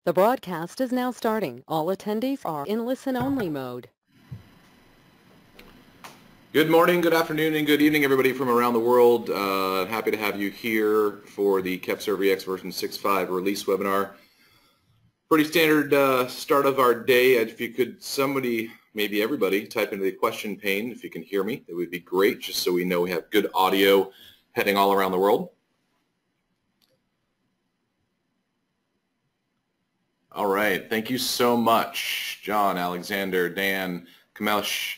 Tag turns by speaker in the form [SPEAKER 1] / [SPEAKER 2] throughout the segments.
[SPEAKER 1] The broadcast is now starting. All attendees are in listen-only mode.
[SPEAKER 2] Good morning, good afternoon, and good evening, everybody from around the world. Happy to have you here for the KepServerEX version 6.5 release webinar. Pretty standard start of our day. If you could, somebody, maybe everybody, type into the question pane if you can hear me. It would be great, just so we know we have good audio heading all around the world. All right, thank you so much, John, Alexander, Dan, Kamesh.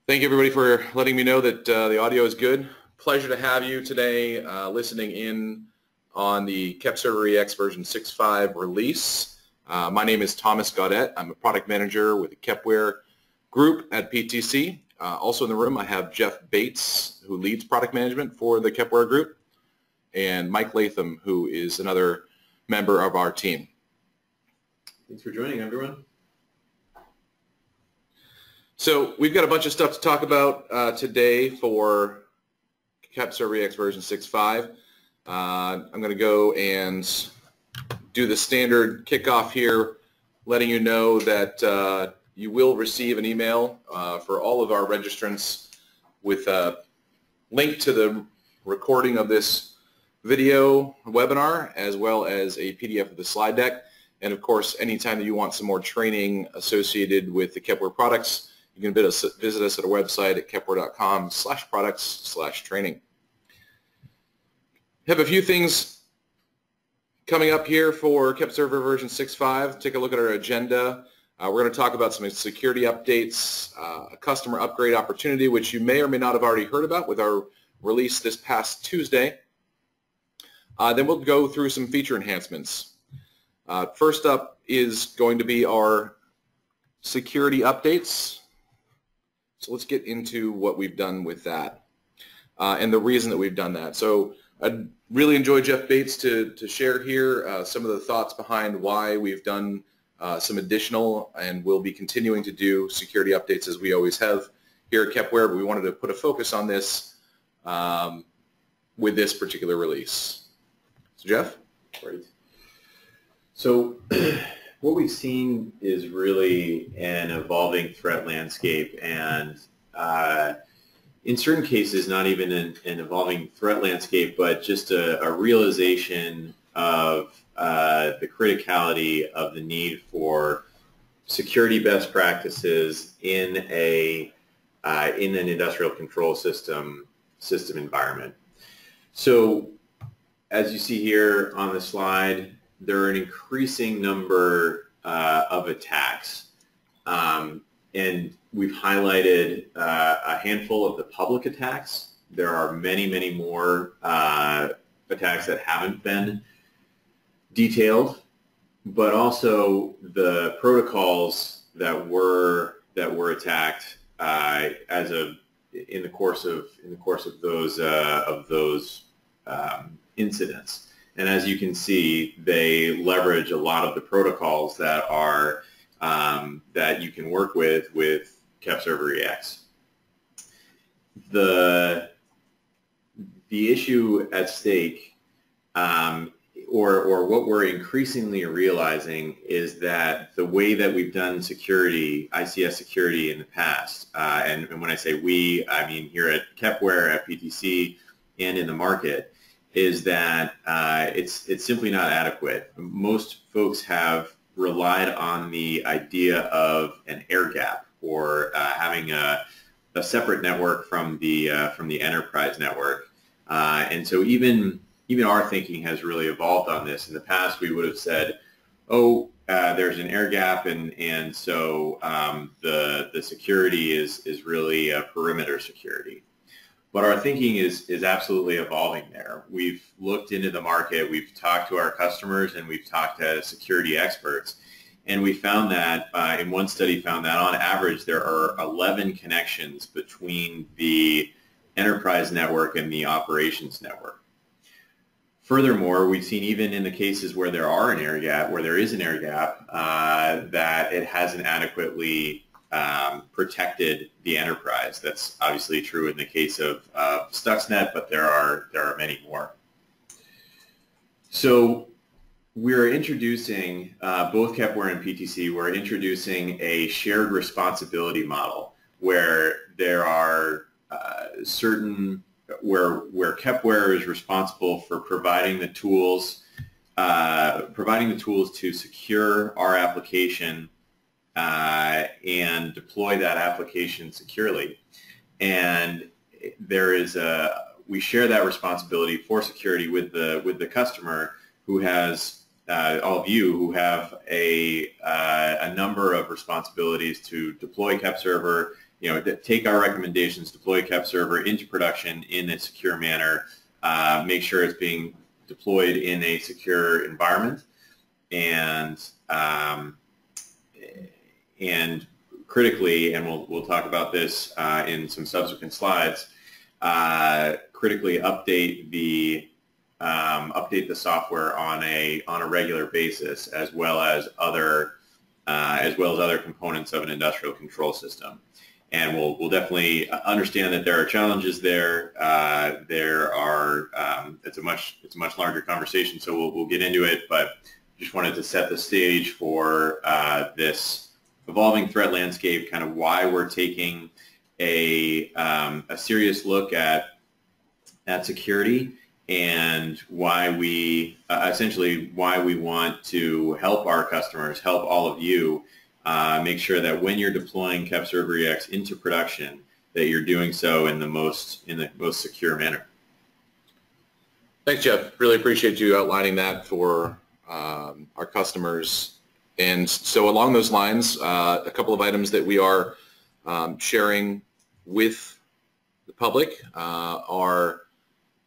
[SPEAKER 2] Thank you, everybody, for letting me know that the audio is good. Pleasure to have you today listening in on the KepServerEX version 6.5 release. My name is Thomas Gaudet. I'm a product manager with the Kepware group at PTC. Also in the room, I have Jeff Bates, who leads product management for the Kepware group, and Mike Latham, who is another member of our team.
[SPEAKER 3] Thanks for joining, everyone.
[SPEAKER 2] So we've got a bunch of stuff to talk about today for KepServerEX version 6.5. I'm going to go and do the standard kickoff here, letting you know that you will receive an email for all of our registrants with a link to the recording of this video webinar, as well as a PDF of the slide deck. And of course, anytime that you want some more training associated with the Kepware products, you can visit us at our website at kepware.com/products/training. Have a few things coming up here for KepServer version 6.5. Take a look at our agenda. We're going to talk about some security updates, a customer upgrade opportunity, which you may or may not have already heard about with our release this past Tuesday. Then we'll go through some feature enhancements. First up is going to be our security updates. So let's get into what we've done with that and the reason that we've done that. So I'd really enjoy Jeff Bates to share here some of the thoughts behind why we've done some additional and will be continuing to do security updates as we always have here at Kepware, but we wanted to put a focus on this with this particular release. So Jeff?
[SPEAKER 3] Great. So what we've seen is really an evolving threat landscape, and in certain cases, not even an evolving threat landscape, but just a realization of the criticality of the need for security best practices in an industrial control system environment. So as you see here on the slide, there are an increasing number of attacks, and we've highlighted a handful of the public attacks. There are many, many more attacks that haven't been detailed, but also the protocols that were attacked in the course of those incidents. And as you can see, they leverage a lot of the protocols that are that you can work with KepServerEX. The issue at stake, or what we're increasingly realizing, is that the way that we've done security, ICS security in the past, and when I say we, I mean here at Kepware, at PTC, and in the market, is that it's simply not adequate. Most folks have relied on the idea of an air gap, or having a separate network from the enterprise network. And so even our thinking has really evolved on this. In the past, we would have said, oh, there's an air gap, and so the security is really a perimeter security. But our thinking is absolutely evolving there. We've looked into the market, we've talked to our customers, and we've talked to security experts. And we found that, in one study found that on average there are 11 connections between the enterprise network and the operations network. Furthermore, we've seen even in the cases where there is an air gap, that it hasn't adequately protected the enterprise. That's obviously true in the case of Stuxnet, but there are many more. So we're introducing, both Kepware and PTC, we're introducing a shared responsibility model where there are where Kepware is responsible for providing the tools to secure our application and deploy that application securely. And we share that responsibility for security with the customer, who has all of you who have a number of responsibilities to deploy KepServer, take our recommendations, deploy KepServer into production in a secure manner, make sure it's being deployed in a secure environment, and critically, and we'll talk about this in some subsequent slides, critically update the software on a regular basis, as well as other components of an industrial control system. And we'll definitely understand that there are challenges there. It's a much larger conversation, so we'll get into it. But just wanted to set the stage for this evolving threat landscape, kind of why we're taking a serious look at security, and why we want to help our customers, help all of you, make sure that when you're deploying KepServer EX into production, that you're doing so in the most secure manner.
[SPEAKER 2] Thanks, Jeff. Really appreciate you outlining that for our customers. And so along those lines, a couple of items that we are sharing with the public are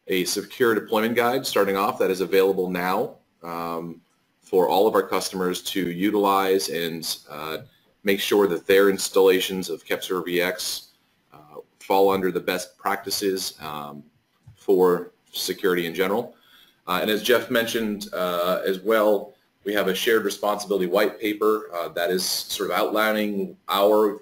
[SPEAKER 2] a secure deployment guide starting off that is available now for all of our customers to utilize and make sure that their installations of KepServer EX fall under the best practices for security in general. And as Jeff mentioned as well, we have a shared responsibility white paper that is sort of outlining our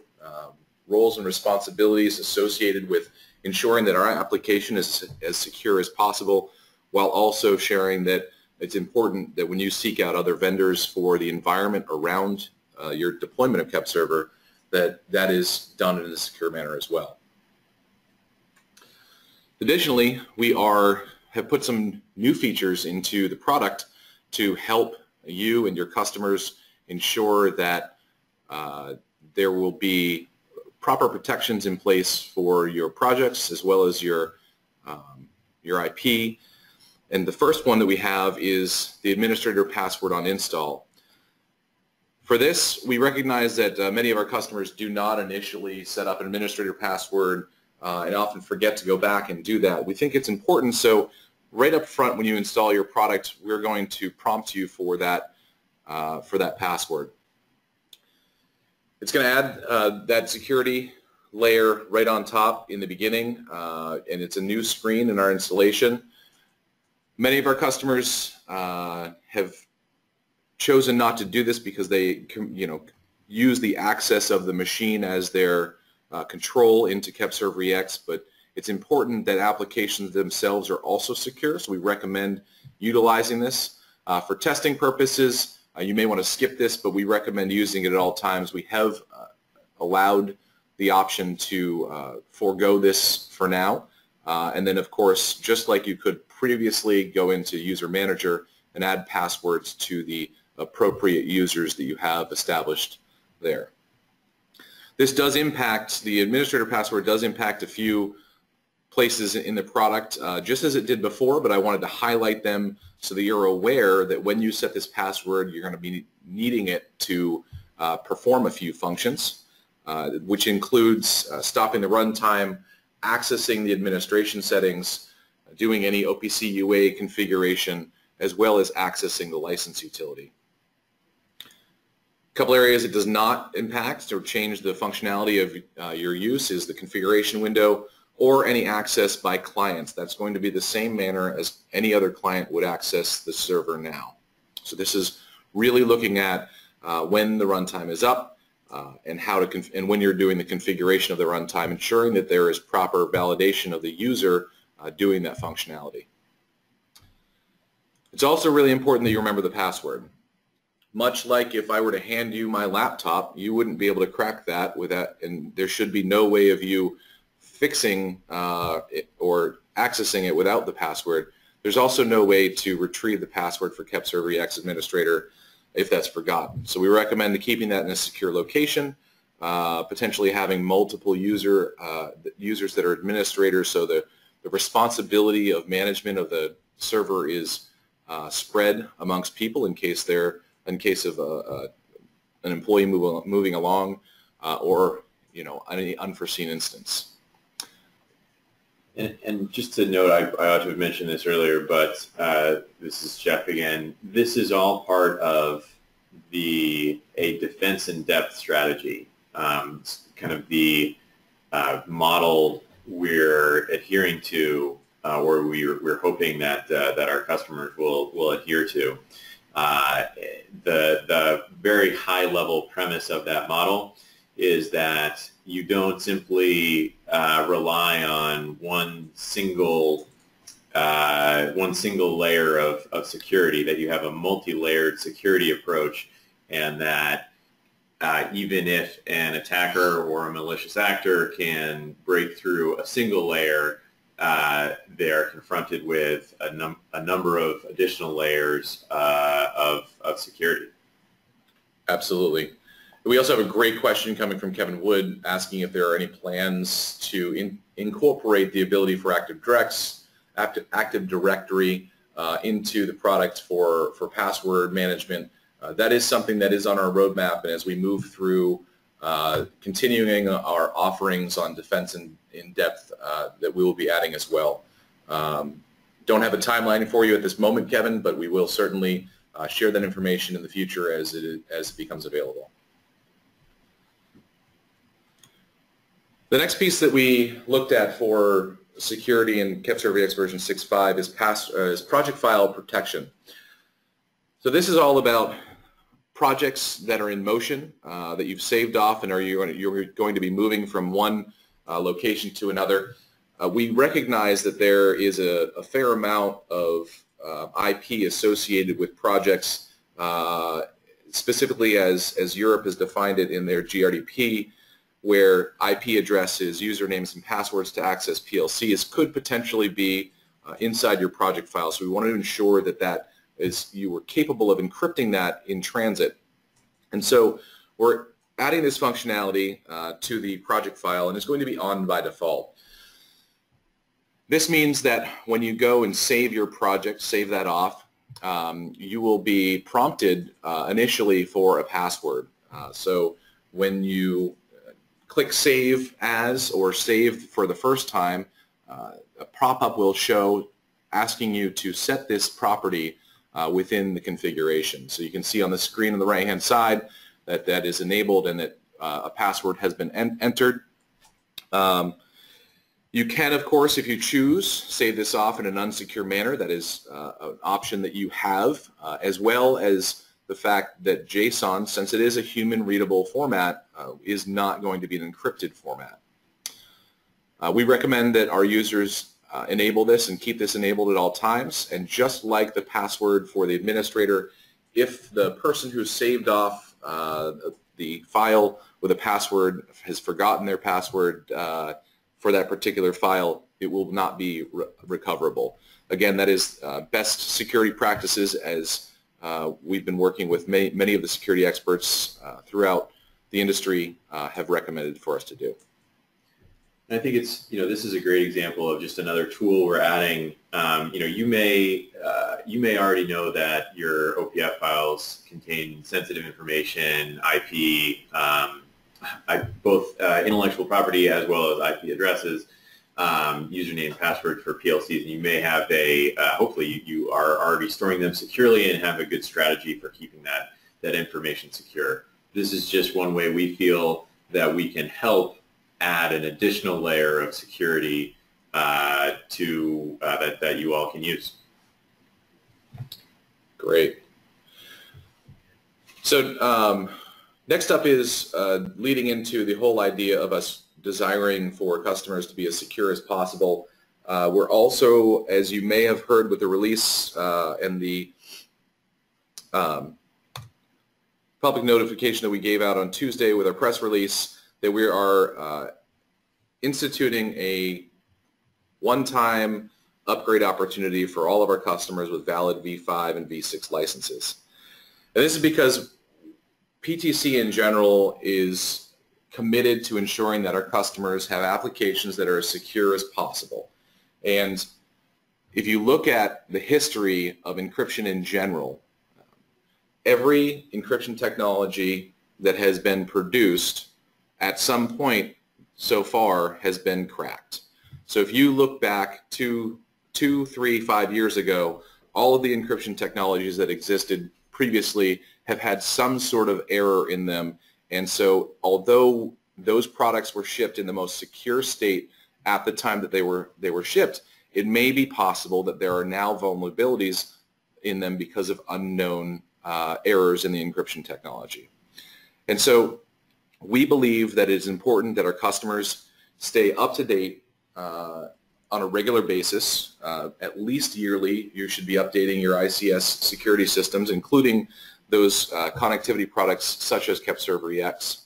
[SPEAKER 2] roles and responsibilities associated with ensuring that our application is as secure as possible, while also sharing that it's important that when you seek out other vendors for the environment around your deployment of KepServer, that is done in a secure manner as well. Additionally, we have put some new features into the product to help you and your customers ensure that there will be proper protections in place for your projects as well as your IP. And the first one that we have is the administrator password on install. For this, we recognize that many of our customers do not initially set up an administrator password and often forget to go back and do that. We think it's important, so right up front when you install your product, we're going to prompt you for that password. It's going to add that security layer right on top in the beginning, and it's a new screen in our installation. Many of our customers have chosen not to do this because they use the access of the machine as their control into KepServer EX, but it's important that applications themselves are also secure, so we recommend utilizing this. For testing purposes, you may want to skip this, but we recommend using it at all times. We have allowed the option to forego this for now. And then, of course, just like you could previously, go into User Manager and add passwords to the appropriate users that you have established there. This does impact, the administrator password does impact a few places in the product, just as it did before, but I wanted to highlight them so that you're aware that when you set this password, you're going to be needing it to perform a few functions, which includes stopping the runtime, accessing the administration settings, doing any OPC UA configuration, as well as accessing the license utility. A couple areas it does not impact or change the functionality of your use is the configuration window or any access by clients. That's going to be the same manner as any other client would access the server now. So this is really looking at when the runtime is up and and when you're doing the configuration of the runtime, ensuring that there is proper validation of the user doing that functionality. It's also really important that you remember the password. Much like if I were to hand you my laptop, you wouldn't be able to crack that without, and there should be no way of you fixing it or accessing it without the password. There's also no way to retrieve the password for KEP-Server-EX Administrator if that's forgotten. So we recommend keeping that in a secure location, potentially having multiple users that are administrators, so the responsibility of management of the server is spread amongst people in case of an employee moving along or any unforeseen instance.
[SPEAKER 3] And just to note, I ought to have mentioned this earlier, but this is Jeff again. This is all part of a defense in depth strategy, kind of the model we're adhering to, or we're hoping that our customers will adhere to. The very high level premise of that model is that you don't simply rely on one single layer of security, that you have a multi-layered security approach, and that even if an attacker or a malicious actor can break through a single layer, they're confronted with a number of additional layers of security.
[SPEAKER 2] Absolutely. We also have a great question coming from Kevin Wood asking if there are any plans to incorporate the ability for Active Directory into the product for password management. That is something that is on our roadmap, and as we move through continuing our offerings on defense in depth, that we will be adding as well. Don't have a timeline for you at this moment, Kevin, but we will certainly share that information in the future as it becomes available. The next piece that we looked at for security in KEP-Server-EX version 6.5 is project file protection. So this is all about projects that are in motion, that you've saved off and you're going to be moving from one location to another. We recognize that there is a fair amount of IP associated with projects, specifically as Europe has defined it in their GRDP, where IP addresses, usernames, and passwords to access PLCs could potentially be inside your project file. So we want to ensure that you were capable of encrypting that in transit. And so we're adding this functionality to the project file, and it's going to be on by default. This means that when you go and save your project, save that off, you will be prompted initially for a password. So when you click Save As or Save for the first time, a pop-up will show asking you to set this property within the configuration. So you can see on the screen on the right-hand side that that is enabled and that a password has been entered. You can, of course, if you choose, save this off in an unsecure manner. That is an option that you have, as well as the fact that JSON, since it is a human-readable format, is not going to be an encrypted format. We recommend that our users enable this and keep this enabled at all times. And just like the password for the administrator, if the person who saved off the file with a password has forgotten their password for that particular file, it will not be recoverable. Again, that is best security practices, as we've been working with many of the security experts throughout the industry have recommended for us to do.
[SPEAKER 3] I think it's, this is a great example of just another tool we're adding. You may already know that your OPF files contain sensitive information, IP, both intellectual property as well as IP addresses, username, password for PLCs, and you may have hopefully you are already storing them securely and have a good strategy for keeping that information secure. This is just one way we feel that we can help add an additional layer of security that you all can use.
[SPEAKER 2] Great. So next up is leading into the whole idea of us desiring for customers to be as secure as possible. We're also, as you may have heard with the release and the public notification that we gave out on Tuesday with our press release, that we are instituting a one-time upgrade opportunity for all of our customers with valid V5 and V6 licenses. And this is because PTC in general is committed to ensuring that our customers have applications that are as secure as possible. And if you look at the history of encryption in general, every encryption technology that has been produced at some point so far has been cracked. So if you look back 2, 3, 5 years ago, all of the encryption technologies that existed previously have had some sort of error in them. And so although those products were shipped in the most secure state at the time that they were shipped, it may be possible that there are now vulnerabilities in them because of unknown errors in the encryption technology. And so we believe that it is important that our customers stay up to date on a regular basis. At least yearly, you should be updating your ICS security systems, including those connectivity products such as KEPServer-EX,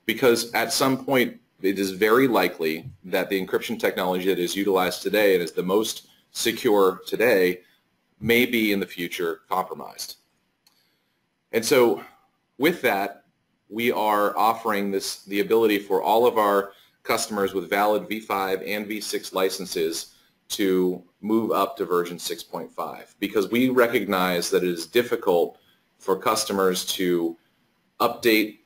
[SPEAKER 2] because at some point it is very likely that the encryption technology that is utilized today and is the most secure today may be in the future compromised. And so with that, we are offering the ability for all of our customers with valid V5 and V6 licenses to move up to version 6.5, because we recognize that it is difficult for customers to update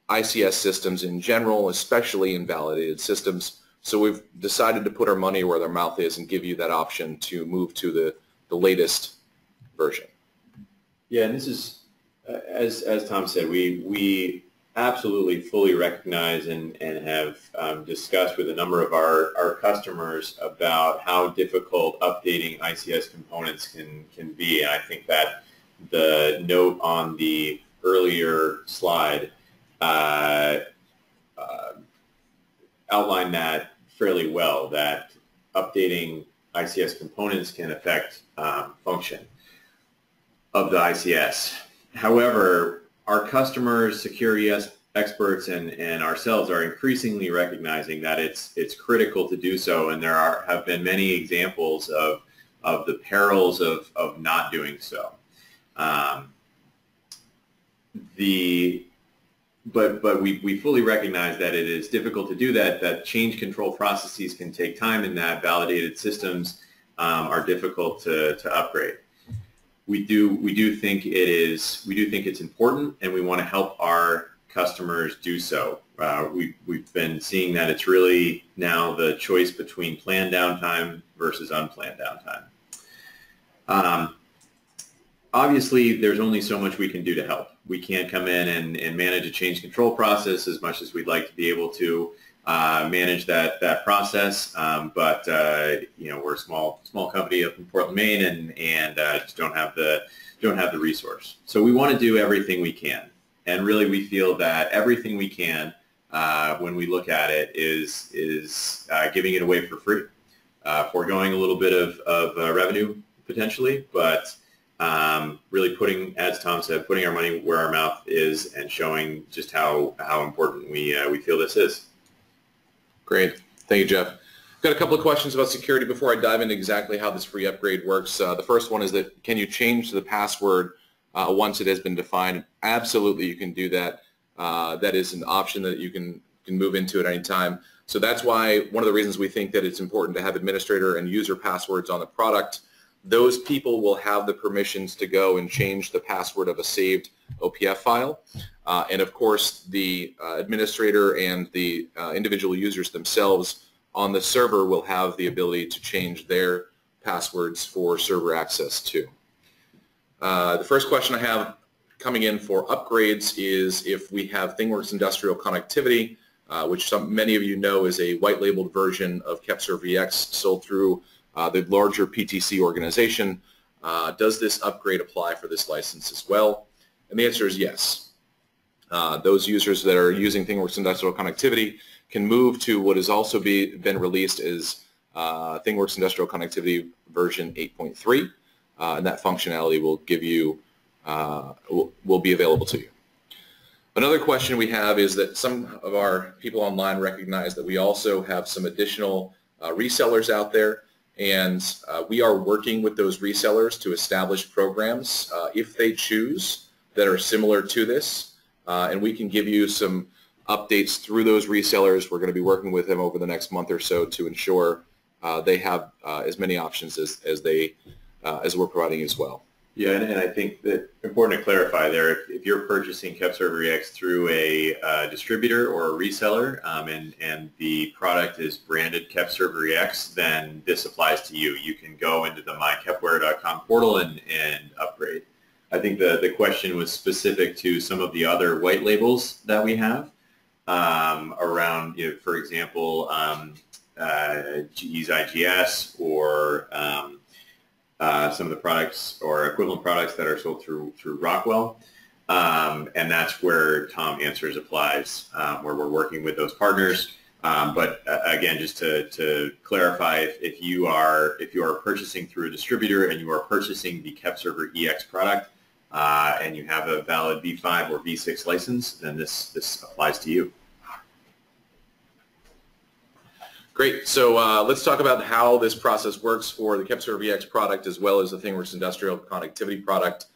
[SPEAKER 2] ICS systems in general, especially invalidated systems. So we've decided to put our money where their mouth is and give you that option to move to the latest version.
[SPEAKER 3] Yeah, and this is, as Tom said, we absolutely fully recognize and have discussed with a number of our customers about how difficult updating ICS components can be. And I think that the note on the earlier slide outlined that fairly well, that updating ICS components can affect function of the ICS. However, our customers, security experts, and ourselves are increasingly recognizing that it's critical to do so, and there have been many examples of the perils of not doing so. But we fully recognize that it is difficult to do that change control processes can take time, and that validated systems are difficult to upgrade. We do think it's important, and we want to help our customers do so. We've been seeing that it's really now the choice between planned downtime versus unplanned downtime. Obviously, there's only so much we can do to help. We can't come in and manage a change control process as much as we'd like to be able to manage that process. But you know, we're a small company up in Portland, Maine, and just don't have the resource. So we want to do everything we can, and really we feel that everything we can, when we look at it, is giving it away for free, foregoing a little bit of revenue potentially, but really putting, as Tom said, putting our money where our mouth is and showing just how important we feel this is.
[SPEAKER 2] Great. Thank you, Jeff. Got a couple of questions about security before I dive into exactly how this free upgrade works. The first one is that can you change the password once it has been defined? Absolutely, you can do that. That is an option that you can move into at any time. So that's why one of the reasons we think that it's important to have administrator and user passwords on the product. Those people will have the permissions to go and change the password of a saved OPF file. And of course, the administrator and the individual users themselves on the server will have the ability to change their passwords for server access too. The first question I have coming in for upgrades is if we have ThingWorx Industrial Connectivity, which many of you know is a white labeled version of KEPServer-EX sold through the larger PTC organization. Does this upgrade apply for this license as well? And the answer is yes. Those users that are using ThingWorx Industrial Connectivity can move to what has also been released as ThingWorx Industrial Connectivity version 8.3, and that functionality will give you will be available to you. Another question we have is that some of our people online recognize that we also have some additional resellers out there, and we are working with those resellers to establish programs if they choose that are similar to this, and we can give you some updates through those resellers. We're going to be working with them over the next month or so to ensure they have as many options as we're providing as well.
[SPEAKER 3] Yeah, and I think that important to clarify there, if you're purchasing KEPServer through a distributor or a reseller, and the product is branded KEPServer, then this applies to you. You can go into the mykepware.com portal and upgrade. I think the question was specific to some of the other white labels that we have around, for example, GE's IGS or some of the products or equivalent products that are sold through Rockwell, and that's where Tom Answers applies, where we're working with those partners. But again, just to clarify, if you are purchasing through a distributor and you are purchasing the KEPServer EX product and you have a valid V5 or V6 license, then this applies to you.
[SPEAKER 2] Great. So let's talk about how this process works for the KEPServer EX product as well as the ThingWorx Industrial Connectivity product.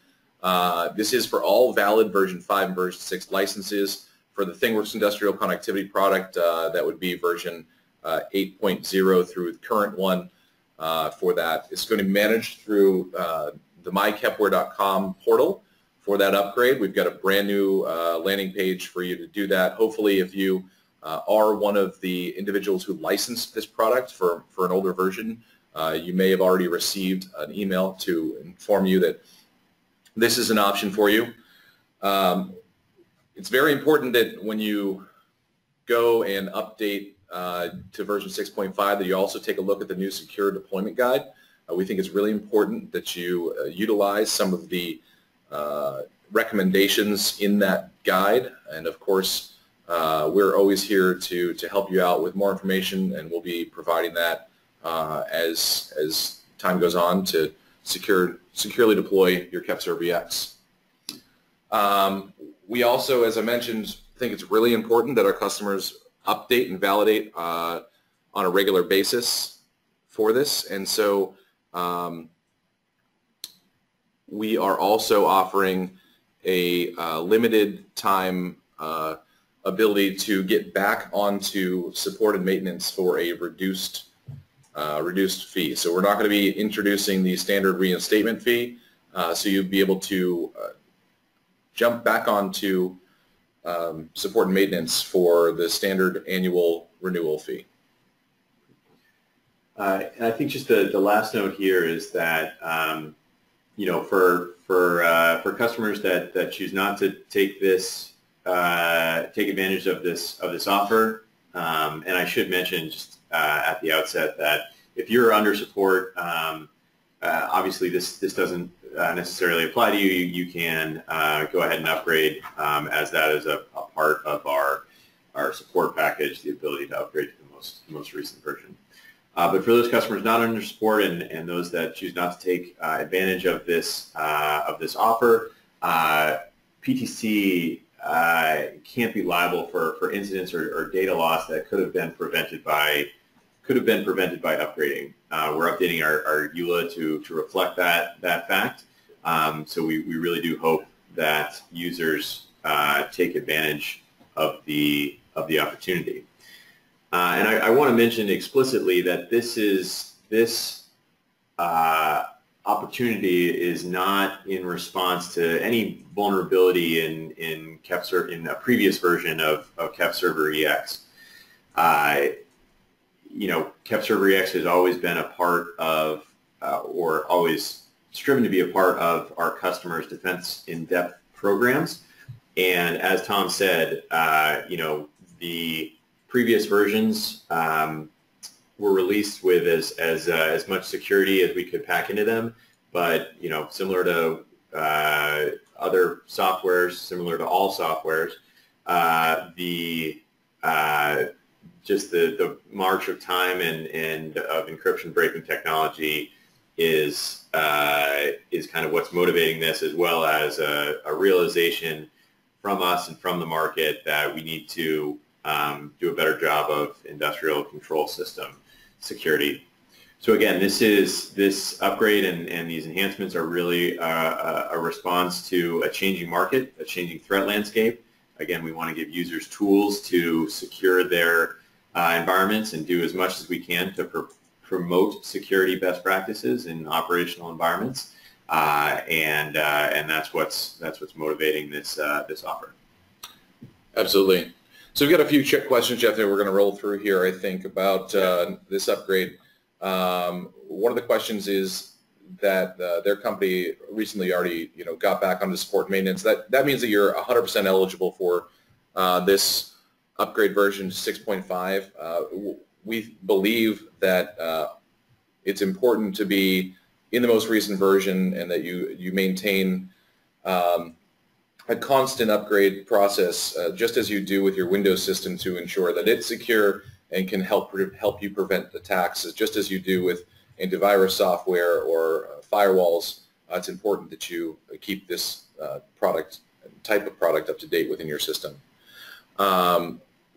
[SPEAKER 2] This is for all valid version 5 and version 6 licenses. For the ThingWorx Industrial Connectivity product, that would be version 8.0 through the current one for that. It's going to be managed through the mykepware.com portal for that upgrade. We've got a brand new landing page for you to do that. Hopefully, if you are one of the individuals who licensed this product for an older version, you may have already received an email to inform you that this is an option for you. It's very important that when you go and update to version 6.5 that you also take a look at the new secure deployment guide. We think it's really important that you utilize some of the recommendations in that guide, and of course we're always here to help you out with more information, and we'll be providing that as time goes on to securely deploy your KEPServer EX. We also, as I mentioned, think it's really important that our customers update and validate on a regular basis for this, and so we are also offering a limited time ability to get back onto support and maintenance for a reduced fee. So we're not going to be introducing the standard reinstatement fee, so you'll be able to jump back onto support and maintenance for the standard annual renewal fee.
[SPEAKER 3] And I think just the last note here is that for customers that choose not to take advantage of this offer, and I should mention just at the outset that if you're under support, obviously this doesn't necessarily apply to you. You can go ahead and upgrade, as that is a part of our support package, the ability to upgrade to the most recent version. But for those customers not under support and those that choose not to take advantage of this offer, PTC can't be liable for incidents or data loss that could have been prevented by upgrading. We're updating our EULA to reflect that fact. So we really do hope that users take advantage of the opportunity. And I want to mention explicitly that this opportunity is not in response to any vulnerability in a previous version of KEPServer EX. KEPServer EX has always been a part of, or always striven to be a part of our customers' defense in-depth programs. And as Tom said, the previous versions were released with as much security as we could pack into them, but similar to other softwares, similar to all softwares, the just the march of time and of encryption breaking technology is kind of what's motivating this, as well as a realization from us and from the market that we need to do a better job of industrial control system security. So again, this upgrade and these enhancements are really a response to a changing market, a changing threat landscape. Again, we want to give users tools to secure their environments and do as much as we can to promote security best practices in operational environments, and that's what's motivating this offer.
[SPEAKER 2] Absolutely. So we've got a few questions, Jeff, that we're going to roll through here, I think, about this upgrade. One of the questions is that their company recently already, got back onto support and maintenance. That means that you're 100% eligible for this upgrade version 6.5. We believe that it's important to be in the most recent version and that you maintain a constant upgrade process, just as you do with your Windows system, to ensure that it's secure and can help you prevent attacks, just as you do with antivirus software or firewalls. It's important that you keep this type of product up to date within your system.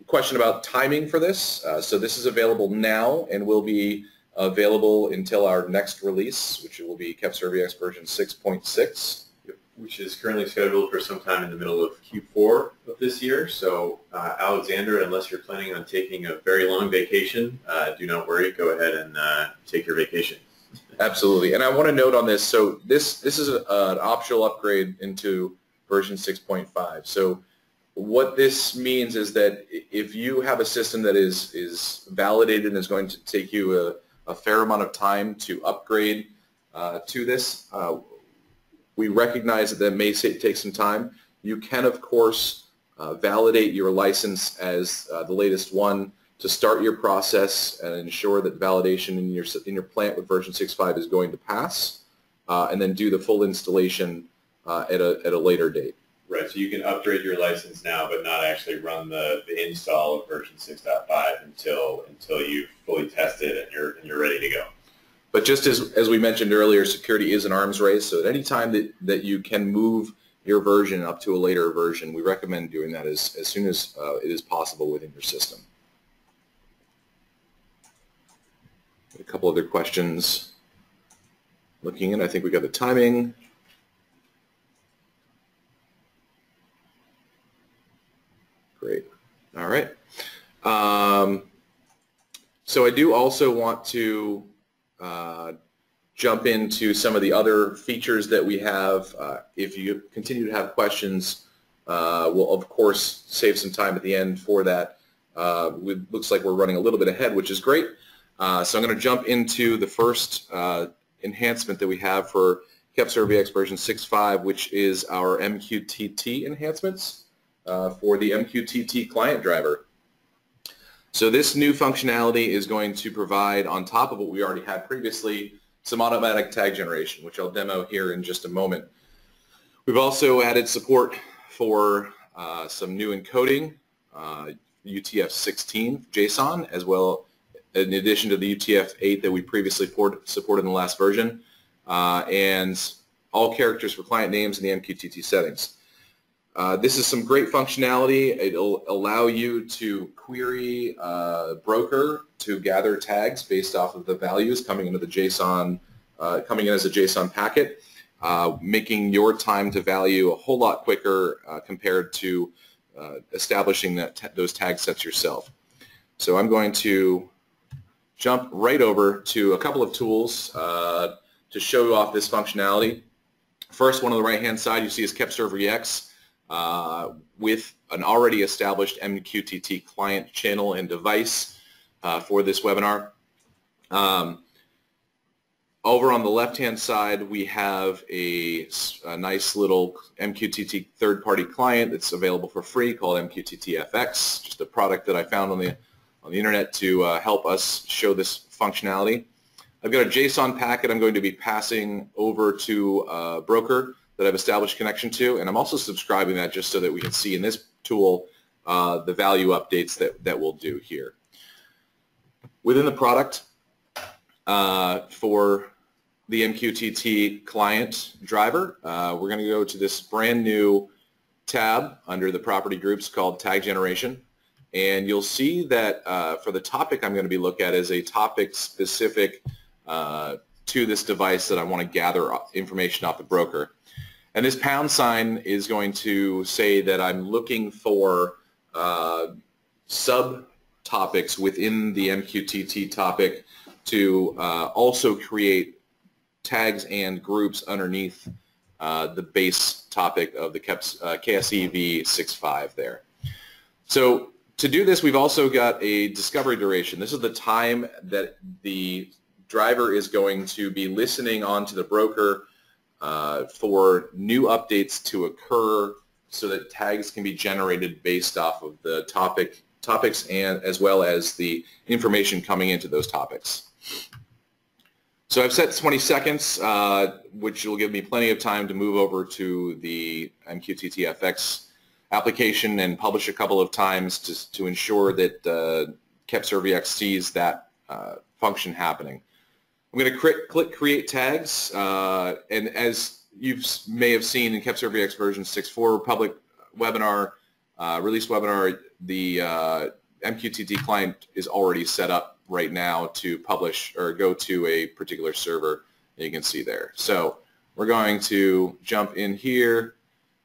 [SPEAKER 2] Question about timing for this. So this is available now and will be available until our next release, which will be KEP-CervEX version 6.6.
[SPEAKER 3] Which is currently scheduled for sometime in the middle of Q4 of this year. So Alexander, unless you're planning on taking a very long vacation, do not worry. Go ahead and take your vacation.
[SPEAKER 2] Absolutely. And I want to note on this, so this is an optional upgrade into version 6.5. So what this means is that if you have a system that is validated and is going to take you a fair amount of time to upgrade to this, we recognize that may take some time. You can, of course, validate your license as the latest one to start your process and ensure that validation in your plant with version 6.5 is going to pass, and then do the full installation at a later date.
[SPEAKER 3] Right. So you can upgrade your license now, but not actually run the install of version 6.5 until you've fully tested and you're ready to go.
[SPEAKER 2] But just as we mentioned earlier, security is an arms race, so at any time that you can move your version up to a later version, we recommend doing that as soon as it is possible within your system. A couple other questions. Looking in, I think we got the timing. Great. All right. So I do also want to jump into some of the other features that we have. If you continue to have questions, we'll of course save some time at the end for that. It looks like we're running a little bit ahead, which is great. So I'm going to jump into the first enhancement that we have for KEP-CervEX version 6.5, which is our MQTT enhancements for the MQTT client driver. So this new functionality is going to provide, on top of what we already had previously, some automatic tag generation, which I'll demo here in just a moment. We've also added support for some new encoding, UTF-16 JSON, as well in addition to the UTF-8 that we previously supported in the last version, and all characters for client names in the MQTT settings. This is some great functionality. It'll allow you to query Broker to gather tags based off of the values coming into the JSON, coming in as a JSON packet, making your time to value a whole lot quicker compared to establishing those tag sets yourself. So I'm going to jump right over to a couple of tools to show off this functionality. First one on the right-hand side you see is KEP-CervEX. With an already established MQTT client channel and device for this webinar. Over on the left-hand side, we have a nice little MQTT third-party client that's available for free called MQTT-FX, just a product that I found on the internet to help us show this functionality. I've got a JSON packet I'm going to be passing over to Broker that I've established connection to, and I'm also subscribing that just so that we can see in this tool the value updates that we'll do here. Within the product, for the MQTT client driver, we're going to go to this brand new tab under the property groups called Tag Generation. And you'll see that for the topic I'm going to be looking at is a topic specific to this device that I want to gather information off the broker. And this pound sign is going to say that I'm looking for subtopics within the MQTT topic to also create tags and groups underneath the base topic of the KSE v65 there. So to do this, we've also got a discovery duration. This is the time that the driver is going to be listening onto the broker for new updates to occur so that tags can be generated based off of the topics and as well as the information coming into those topics. So I've set 20 seconds, which will give me plenty of time to move over to the MQTT-FX application and publish a couple of times to ensure that KEP-ServerVX sees that function happening. I'm going to click Create Tags, and as you may have seen in KEP-ServerVX version 6.4 public webinar, release webinar, the MQTT client is already set up right now to publish or go to a particular server that you can see there. So we're going to jump in here,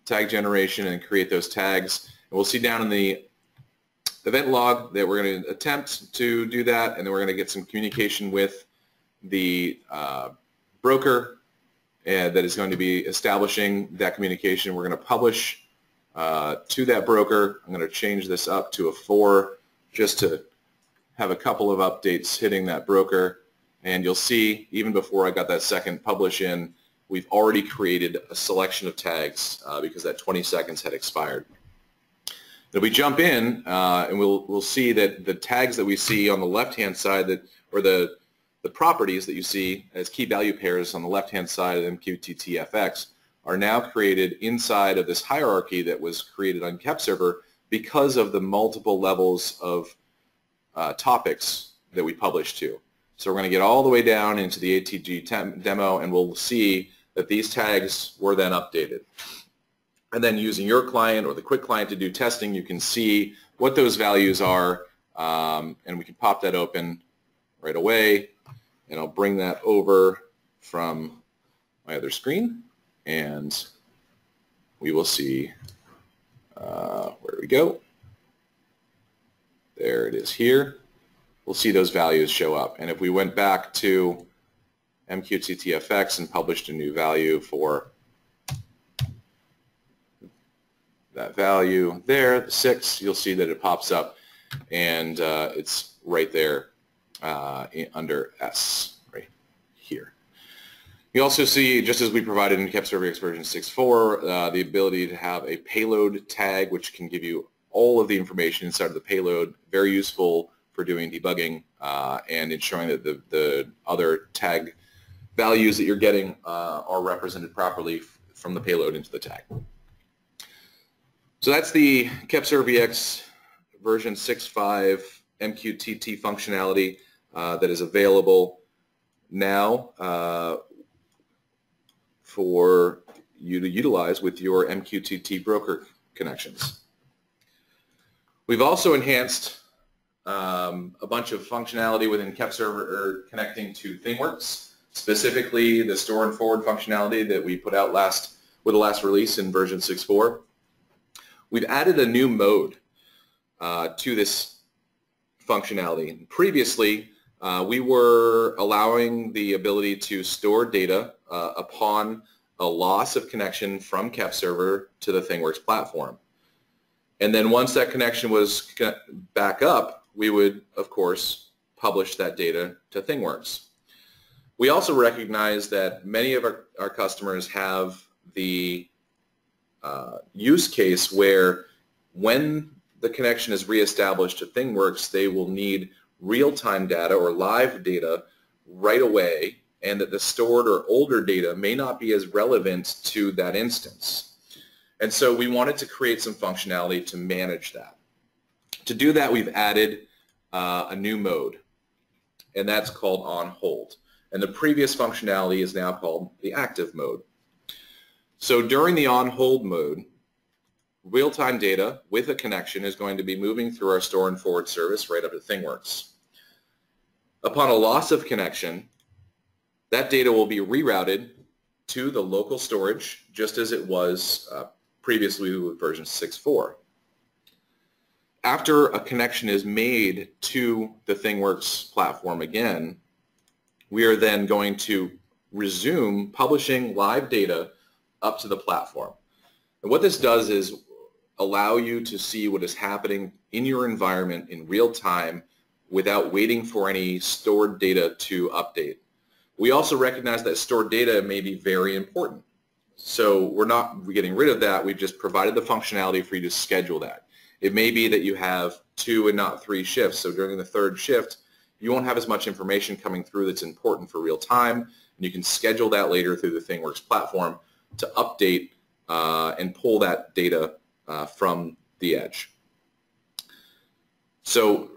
[SPEAKER 2] tag generation, and create those tags. And we'll see down in the event log that we're going to attempt to do that, and then we're going to get some communication with the broker that is going to be establishing that communication. We're going to publish to that broker. I'm going to change this up to a 4 just to have a couple of updates hitting that broker. And you'll see, even before I got that second publish in, we've already created a selection of tags because that 20 seconds had expired. If we jump in, and we'll see that the tags that we see on the left-hand side, or the properties that you see as key value pairs on the left-hand side of MQTT-FX are now created inside of this hierarchy that was created on KEP-Server because of the multiple levels of topics that we publish to. So we're going to get all the way down into the ATG demo, and we'll see that these tags were then updated. And then using your client or the Quick client to do testing, you can see what those values are, and we can pop that open right away, and I'll bring that over from my other screen, and we will see, where do we go? There it is here. We'll see those values show up. And if we went back to MQTT-FX and published a new value for that value there, the 6, you'll see that it pops up, and it's right there under S right here. You also see, just as we provided in KEP-ServerVX version 6.4, the ability to have a payload tag, which can give you all of the information inside of the payload, very useful for doing debugging and ensuring that the other tag values that you're getting are represented properly from the payload into the tag. So that's the KEP-ServerVX version 6.5 MQTT functionality that is available now for you to utilize with your MQTT broker connections. We've also enhanced a bunch of functionality within KEP-Server connecting to ThingWorx, specifically the store and forward functionality that we put out with the last release in version 6.4. We've added a new mode to this functionality. Previously, we were allowing the ability to store data upon a loss of connection from KEP-Server to the ThingWorx platform. And then once that connection was back up, we would, of course, publish that data to ThingWorx. We also recognize that many of our customers have the use case where when the connection is reestablished to ThingWorx, they will need real-time data or live data right away, and that the stored or older data may not be as relevant to that instance. And so we wanted to create some functionality to manage that. To do that, we've added a new mode, and that's called on hold. And the previous functionality is now called the active mode. So during the on hold mode, real-time data with a connection is going to be moving through our store and forward service right up to ThingWorx. Upon a loss of connection, that data will be rerouted to the local storage just as it was previously with version 6.4. After a connection is made to the ThingWorx platform again, we are then going to resume publishing live data up to the platform. And what this does is allow you to see what is happening in your environment in real time without waiting for any stored data to update. We also recognize that stored data may be very important. So we're not getting rid of that. We've just provided the functionality for you to schedule that. It may be that you have 2 and not 3 shifts. So during the 3rd shift, you won't have as much information coming through that's important for real time. And you can schedule that later through the ThingWorx platform to update and pull that data from the edge. So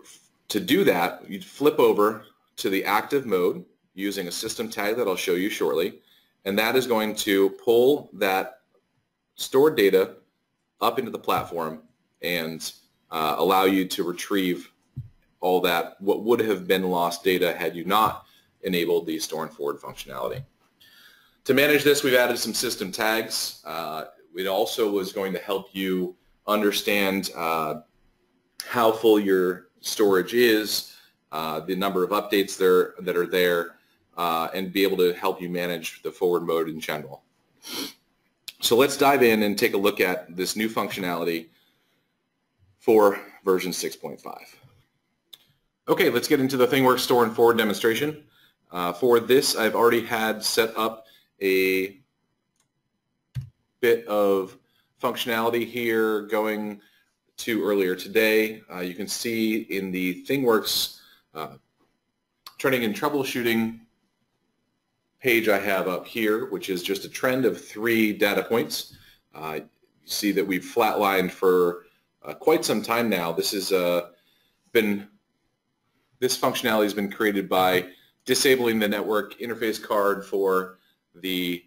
[SPEAKER 2] to do that, you flip over to the active mode using a system tag that I'll show you shortly, and that is going to pull that stored data up into the platform and allow you to retrieve all that, what would have been lost data had you not enabled the store and forward functionality. To manage this, we've added some system tags. It also was going to help you understand how full your storage is, the number of updates that are there, and be able to help you manage the forward mode in general. So let's dive in and take a look at this new functionality for version 6.5. Okay, let's get into the ThingWorx store and forward demonstration. For this, I've already had set up a bit of functionality here going to earlier today. You can see in the ThingWorx trending and troubleshooting page I have up here, which is just a trend of 3 data points. You see that we've flatlined for quite some time now. This is this functionality has been created by disabling the network interface card for the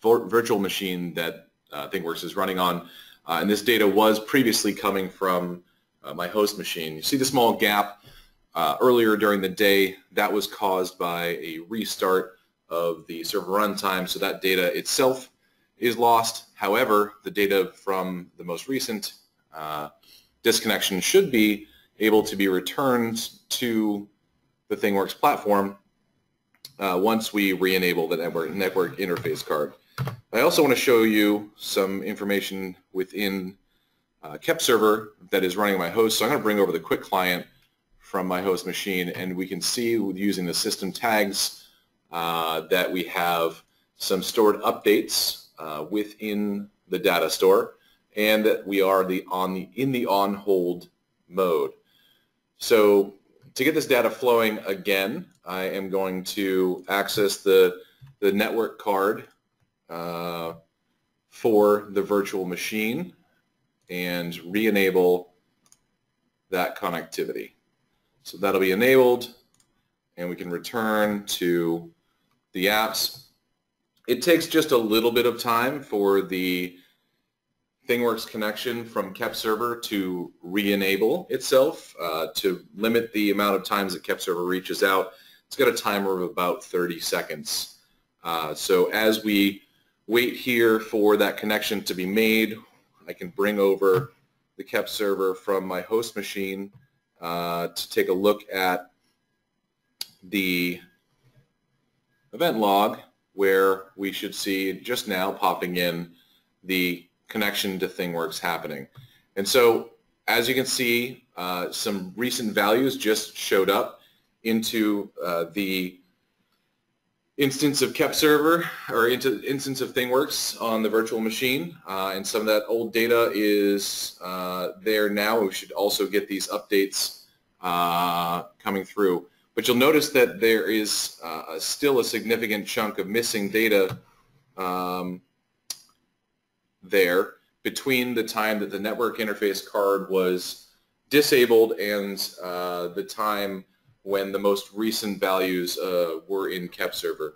[SPEAKER 2] virtual machine that ThingWorx is running on. And this data was previously coming from my host machine. You see the small gap earlier during the day. That was caused by a restart of the server runtime, so that data itself is lost. However, the data from the most recent disconnection should be able to be returned to the ThingWorx platform once we re-enable the network interface card. I also want to show you some information within KEPServer that is running my host. So I'm going to bring over the quick client from my host machine, and we can see using the system tags that we have some stored updates within the data store, and that we are in the on hold mode. So to get this data flowing again, I am going to access the network card for the virtual machine and re-enable that connectivity. So that'll be enabled, and we can return to the apps. It takes just a little bit of time for the ThingWorx connection from KEPServer to re-enable itself to limit the amount of times that KEPServer reaches out. It's got a timer of about 30 seconds. So as we wait here for that connection to be made, I can bring over the KEPServer from my host machine to take a look at the event log, where we should see just now popping in the connection to ThingWorx happening. And so as you can see, some recent values just showed up into the instance of KEPServer, or into instance of ThingWorx on the virtual machine, and some of that old data is there now. We should also get these updates coming through. But you'll notice that there is still a significant chunk of missing data there, between the time that the network interface card was disabled and the time when the most recent values were in KEPServer.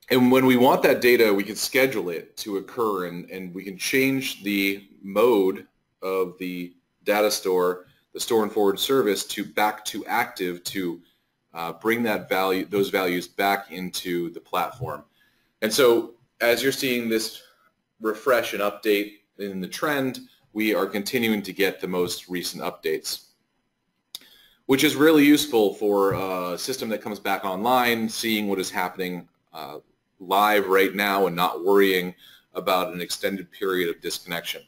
[SPEAKER 2] And when we want that data, we can schedule it to occur, and we can change the mode of the data store, the store and forward service, to back to active to bring those values back into the platform. And so as you're seeing this refresh and update in the trend, we are continuing to get the most recent updates, which is really useful for a system that comes back online, seeing what is happening live right now and not worrying about an extended period of disconnection.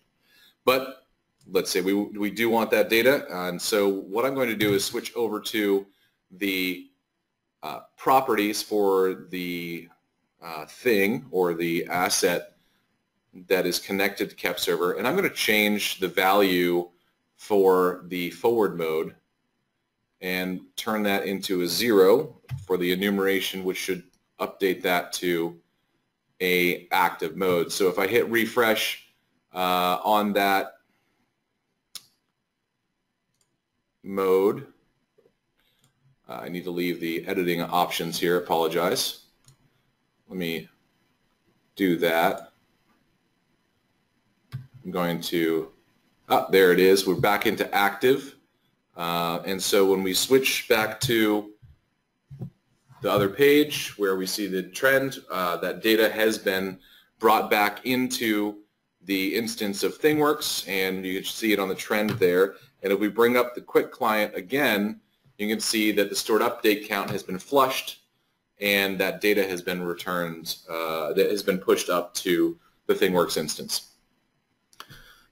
[SPEAKER 2] But let's say we do want that data, and so what I'm going to do is switch over to the properties for the thing or the asset that is connected to KEPServer, and I'm going to change the value for the forward mode and turn that into a 0 for the enumeration, which should update that to a active mode. So if I hit refresh on that mode, I need to leave the editing options here, apologize. Let me do that. I'm going to, there it is, we're back into active. And so when we switch back to the other page where we see the trend, that data has been brought back into the instance of ThingWorx, and you can see it on the trend there. And if we bring up the Quick Client again, you can see that the stored update count has been flushed, and that data has been returned, that has been pushed up to the ThingWorx instance.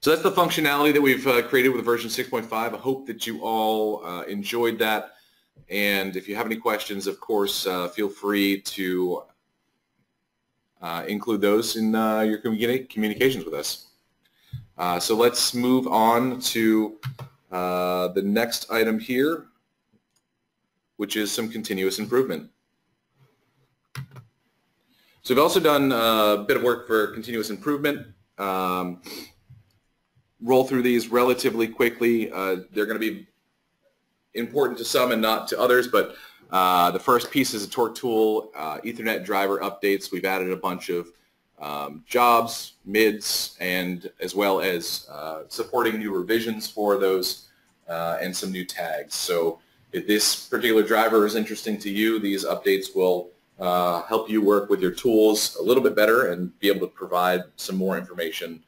[SPEAKER 2] So that's the functionality that we've created with version 6.5. I hope that you all enjoyed that. And if you have any questions, of course, feel free to include those in your communications with us. So let's move on to the next item here, which is some continuous improvement. So we've also done a bit of work for continuous improvement. Roll through these relatively quickly. They're going to be important to some and not to others, but the first piece is a Torque Tool Ethernet driver updates. We've added a bunch of jobs, MIDs, and as well as supporting new revisions for those and some new tags. So if this particular driver is interesting to you, these updates will help you work with your tools a little bit better and be able to provide some more information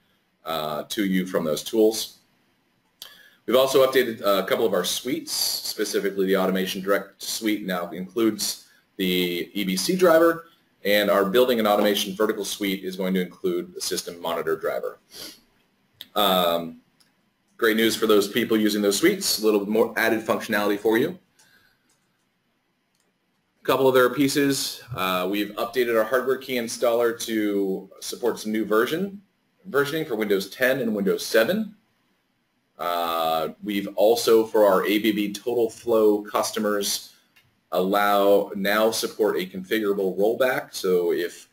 [SPEAKER 2] to you from those tools. We've also updated a couple of our suites, specifically the Automation Direct suite now includes the EBC driver, and our Building and Automation Vertical suite is going to include the System Monitor driver. Great news for those people using those suites, a little bit more added functionality for you. A couple other pieces, we've updated our hardware key installer to support some new versioning for Windows 10 and Windows 7. We've also, for our ABB Total Flow customers, now support a configurable rollback. So if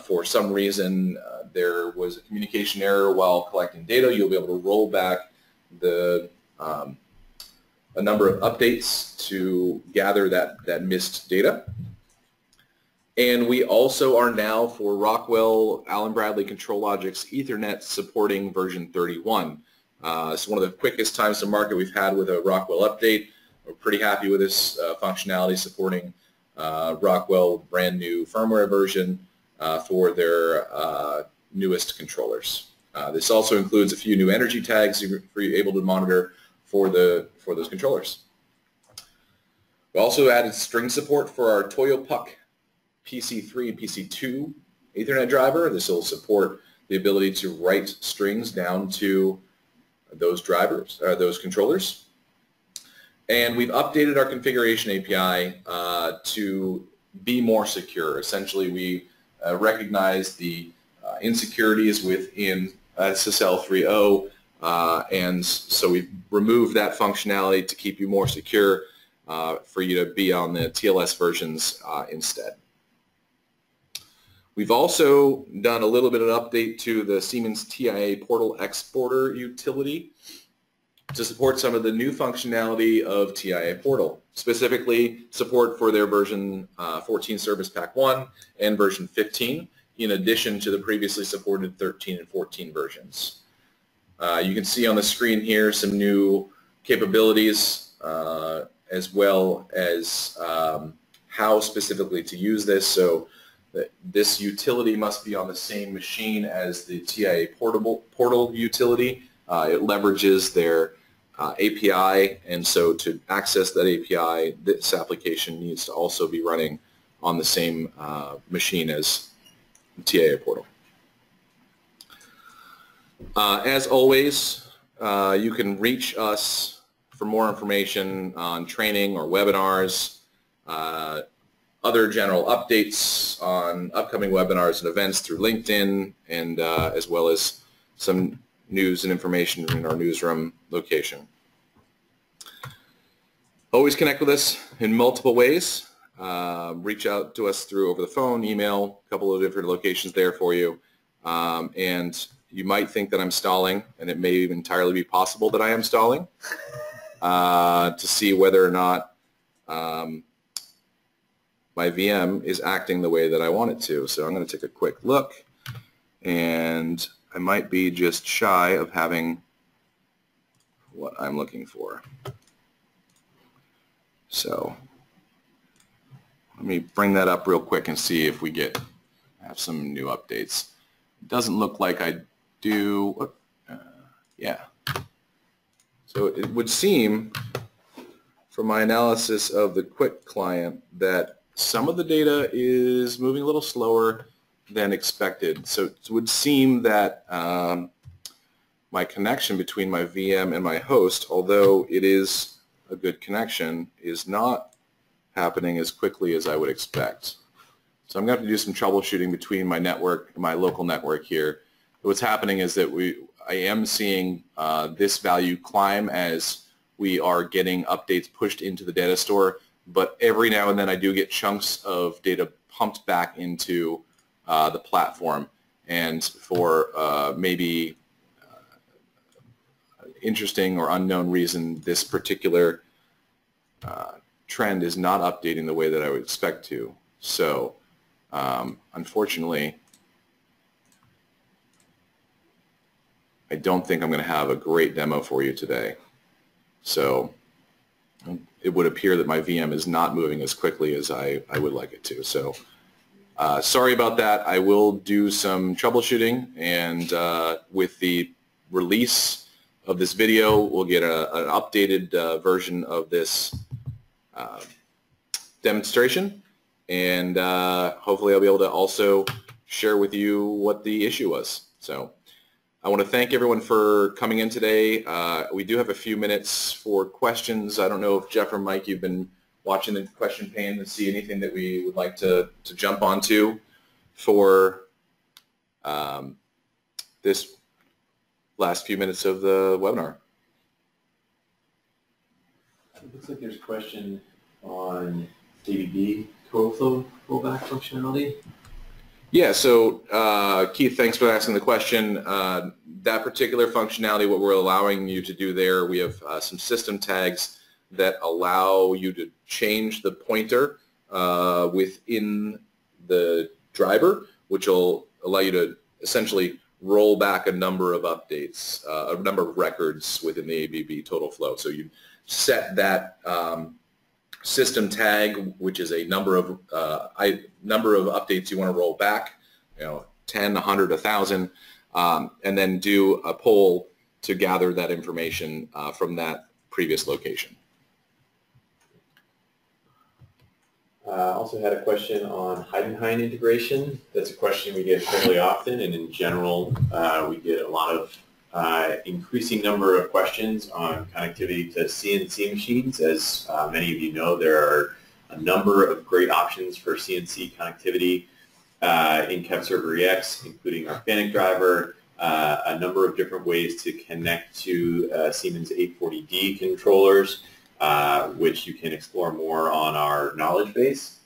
[SPEAKER 2] for some reason there was a communication error while collecting data, you'll be able to roll back a number of updates to gather that missed data. And we also are now, for Rockwell Allen Bradley ControlLogix Ethernet, supporting version 31. It's one of the quickest times to market we've had with a Rockwell update. We're pretty happy with this functionality, supporting Rockwell brand new firmware version for their newest controllers. This also includes a few new energy tags for you able to monitor for those controllers. We also added string support for our ToyoPuck PC3 and PC2 Ethernet driver. This will support the ability to write strings down to those drivers, those controllers. And we've updated our configuration API to be more secure. Essentially, we recognize the insecurities within SSL 3.0, and so we've removed that functionality to keep you more secure for you to be on the TLS versions instead. We've also done a little bit of an update to the Siemens TIA Portal Exporter utility to support some of the new functionality of TIA Portal, specifically support for their version 14 Service Pack 1 and version 15, in addition to the previously supported 13 and 14 versions. You can see on the screen here some new capabilities as well as how specifically to use this. So this utility must be on the same machine as the TIA Portal utility. It leverages their API, and so to access that API, this application needs to also be running on the same machine as TIA Portal. As always, you can reach us for more information on training or webinars, other general updates on upcoming webinars and events through LinkedIn, and as well as some news and information in our newsroom location. Always connect with us in multiple ways. Reach out to us through over the phone, email, a couple of different locations there for you. And you might think that I'm stalling, and it may even entirely be possible that I am stalling to see whether or not my VM is acting the way that I want it to. So I'm going to take a quick look, and I might be just shy of having what I'm looking for. So let me bring that up real quick and see if we have some new updates. It doesn't look like I do. Yeah. So it would seem from my analysis of the Quick client that some of the data is moving a little slower than expected. So it would seem that my connection between my VM and my host, although it is a good connection, is not happening as quickly as I would expect. So I'm going to have to do some troubleshooting between my network, my local network here. What's happening is that I am seeing this value climb as we are getting updates pushed into the data store, but every now and then I do get chunks of data pumped back into the platform, and for maybe interesting or unknown reason, this particular trend is not updating the way that I would expect to. So unfortunately, I don't think I'm going to have a great demo for you today. So it would appear that my VM is not moving as quickly as I would like it to. So sorry about that. I will do some troubleshooting, and with the release of this video, we'll get an updated version of this demonstration, and hopefully I'll be able to also share with you what the issue was. So I want to thank everyone for coming in today. We do have a few minutes for questions. I don't know if Jeff or Mike, you've been watching the question pane to see anything that we would like to jump onto for this last few minutes of the webinar.
[SPEAKER 3] It looks like there's a question on ABB code flow rollback functionality.
[SPEAKER 2] Yeah, so Keith, thanks for asking the question. That particular functionality, what we're allowing you to do there, we have some system tags that allow you to change the pointer within the driver, which will allow you to essentially roll back a number of updates, a number of records within the ABB total flow. So you set that system tag, which is a number of updates you want to roll back, 10, 100, 1,000, and then do a poll to gather that information from that previous location.
[SPEAKER 3] Also had a question on Heidenhain integration. That's a question we get fairly often, and in general, we get a lot of increasing number of questions on connectivity to CNC machines. As many of you know, there are a number of great options for CNC connectivity in KEPServer EX, including our FANUC driver, a number of different ways to connect to Siemens 840D controllers, which you can explore more on our knowledge base.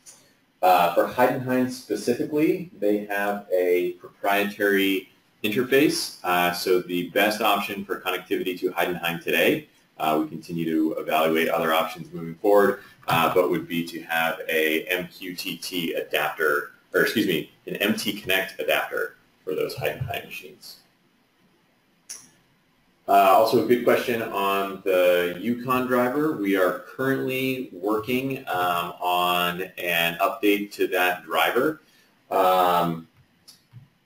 [SPEAKER 3] For Heidenhain specifically, they have a proprietary interface. So the best option for connectivity to Heidenhain today, we continue to evaluate other options moving forward, but would be to have a MQTT adapter, or excuse me, an MT Connect adapter for those Heidenhain machines. Also a good question on the Yukon driver. We are currently working on an update to that driver.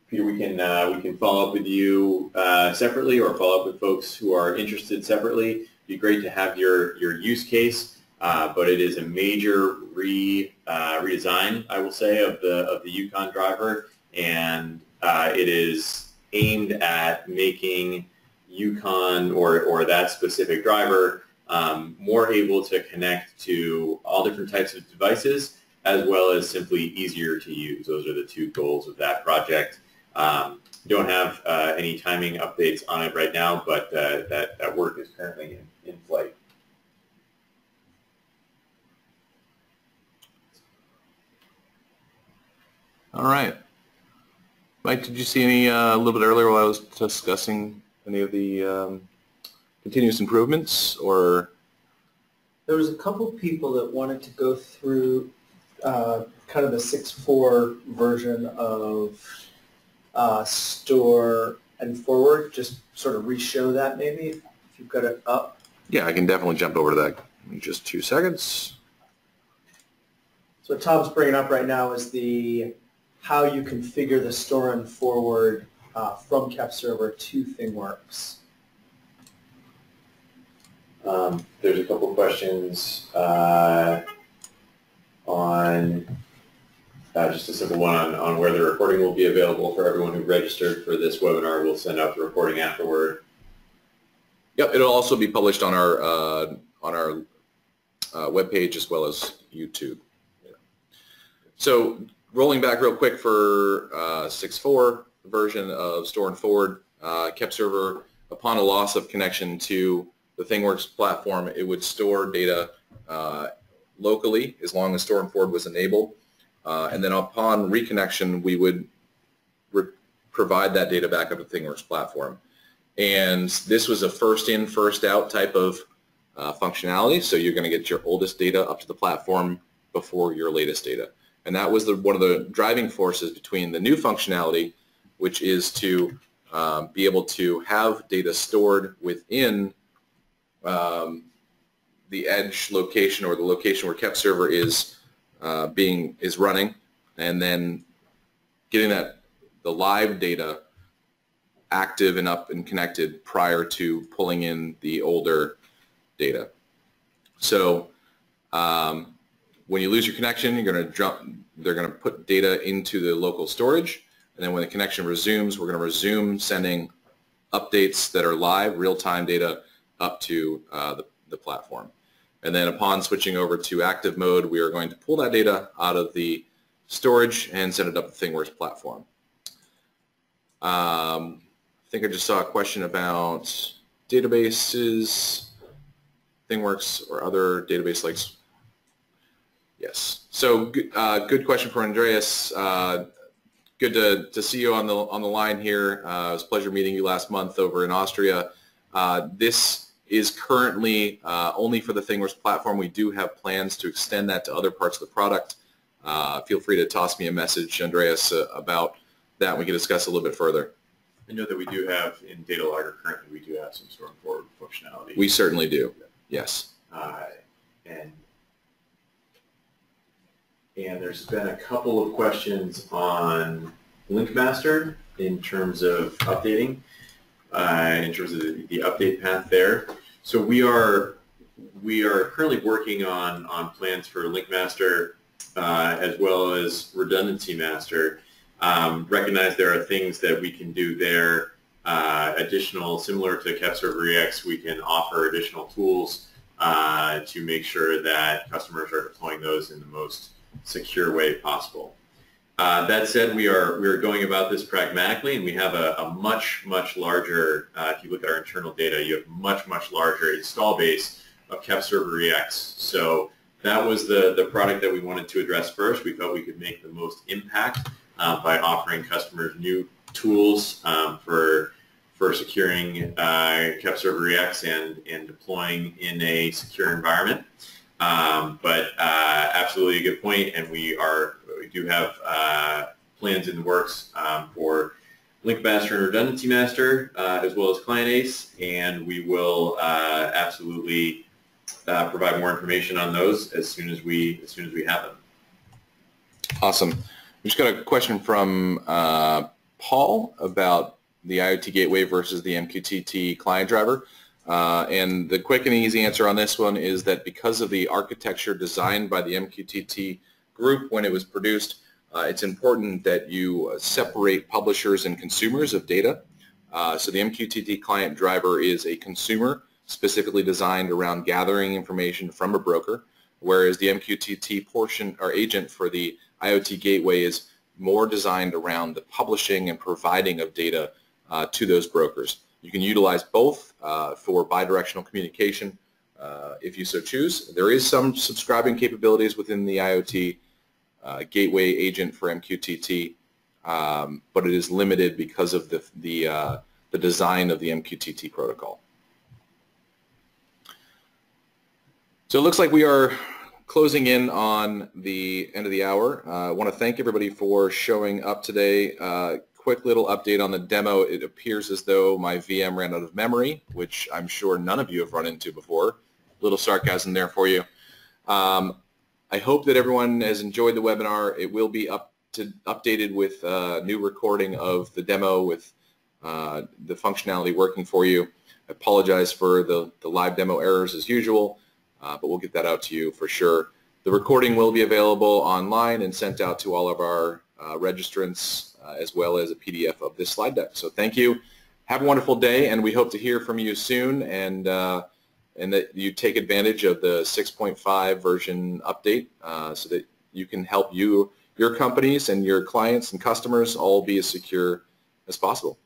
[SPEAKER 3] Peter, we can follow up with you separately, or follow up with folks who are interested separately. It'd be great to have your use case, but it is a major redesign, I will say, of the Yukon driver, and it is aimed at making Yukon or that specific driver more able to connect to all different types of devices, as well as simply easier to use. Those are the two goals of that project. Don't have any timing updates on it right now, but that work is currently in flight.
[SPEAKER 2] All right. Mike, did you see any, a little bit earlier while I was discussing any of the continuous improvements, or?
[SPEAKER 4] There was a couple people that wanted to go through kind of the 6.4 version of store and forward, just sort of re-show that maybe, if you've got it up.
[SPEAKER 2] Yeah, I can definitely jump over to that in just 2 seconds.
[SPEAKER 4] So what Tom's bringing up right now is how you configure the store and forward from KEPServer to ThingWorx.
[SPEAKER 3] There's a couple questions on just a simple one on where the recording will be available for everyone who registered for this webinar. We'll send out the recording afterward.
[SPEAKER 2] Yep, it'll also be published on our webpage as well as YouTube. Yeah. So rolling back real quick for 6.4 version of Store and Forward, KEPServer, upon a loss of connection to the ThingWorx platform, it would store data locally as long as Store and Forward was enabled. And then upon reconnection, we would provide that data back up to the ThingWorx platform. And this was a first in, first out type of functionality. So you're going to get your oldest data up to the platform before your latest data. And that was one of the driving forces between the new functionality, which is to be able to have data stored within the edge location, or the location where KEPServer is running, and then getting the live data active and up and connected prior to pulling in the older data. So when you lose your connection, they're going to put data into the local storage, and then when the connection resumes, we're going to resume sending updates that are live, real-time data up to the platform. And then upon switching over to active mode, we are going to pull that data out of the storage and send it up the ThingWorx platform. I think I just saw a question about databases, ThingWorx, or other database likes. Yes. So good question for Andreas. Good to see you on the line here. It was a pleasure meeting you last month over in Austria. This is currently only for the ThingWorx platform. We do have plans to extend that to other parts of the product. Feel free to toss me a message, Andreas, about that. We can discuss a little bit further.
[SPEAKER 3] I know that we do have, in Data Logger currently, we do have some Store and Forward functionality.
[SPEAKER 2] We certainly do, yes.
[SPEAKER 3] And there's been a couple of questions on LinkMaster in terms of updating, in terms of the update path there. So we are currently working on plans for LinkMaster as well as Redundancy Master. Recognize there are things that we can do there, additional, similar to KEPServer EX, we can offer additional tools to make sure that customers are deploying those in the most secure way possible. That said, we are going about this pragmatically, and we have a much larger, if you look at our internal data, you have much larger install base of KEPServer EX. So that was the product that we wanted to address first. We felt we could make the most impact by offering customers new tools for securing KEP-Server-EX and deploying in a secure environment. But absolutely a good point, and we do have plans in the works for Link Master and Redundancy Master, as well as Client Ace, and we will absolutely provide more information on those as soon as we have them.
[SPEAKER 2] Awesome. We just got a question from Paul about the IoT Gateway versus the MQTT client driver. And the quick and easy answer on this one is that because of the architecture designed by the MQTT group when it was produced, it's important that you separate publishers and consumers of data. So the MQTT client driver is a consumer specifically designed around gathering information from a broker, whereas the MQTT portion or agent for the IoT Gateway is more designed around the publishing and providing of data to those brokers. You can utilize both for bidirectional communication if you so choose. There is some subscribing capabilities within the IoT Gateway agent for MQTT, but it is limited because of the design of the MQTT protocol. So it looks like we are closing in on the end of the hour. I want to thank everybody for showing up today. Quick little update on the demo. It appears as though my VM ran out of memory, which I'm sure none of you have run into before. Little sarcasm there for you. I hope that everyone has enjoyed the webinar. It will be updated with a new recording of the demo with the functionality working for you. I apologize for the live demo errors as usual, but we'll get that out to you for sure. The recording will be available online and sent out to all of our registrants as well as a PDF of this slide deck. So thank you. Have a wonderful day, and we hope to hear from you soon, and that you take advantage of the 6.5 version update so that you can help your companies and your clients and customers all be as secure as possible.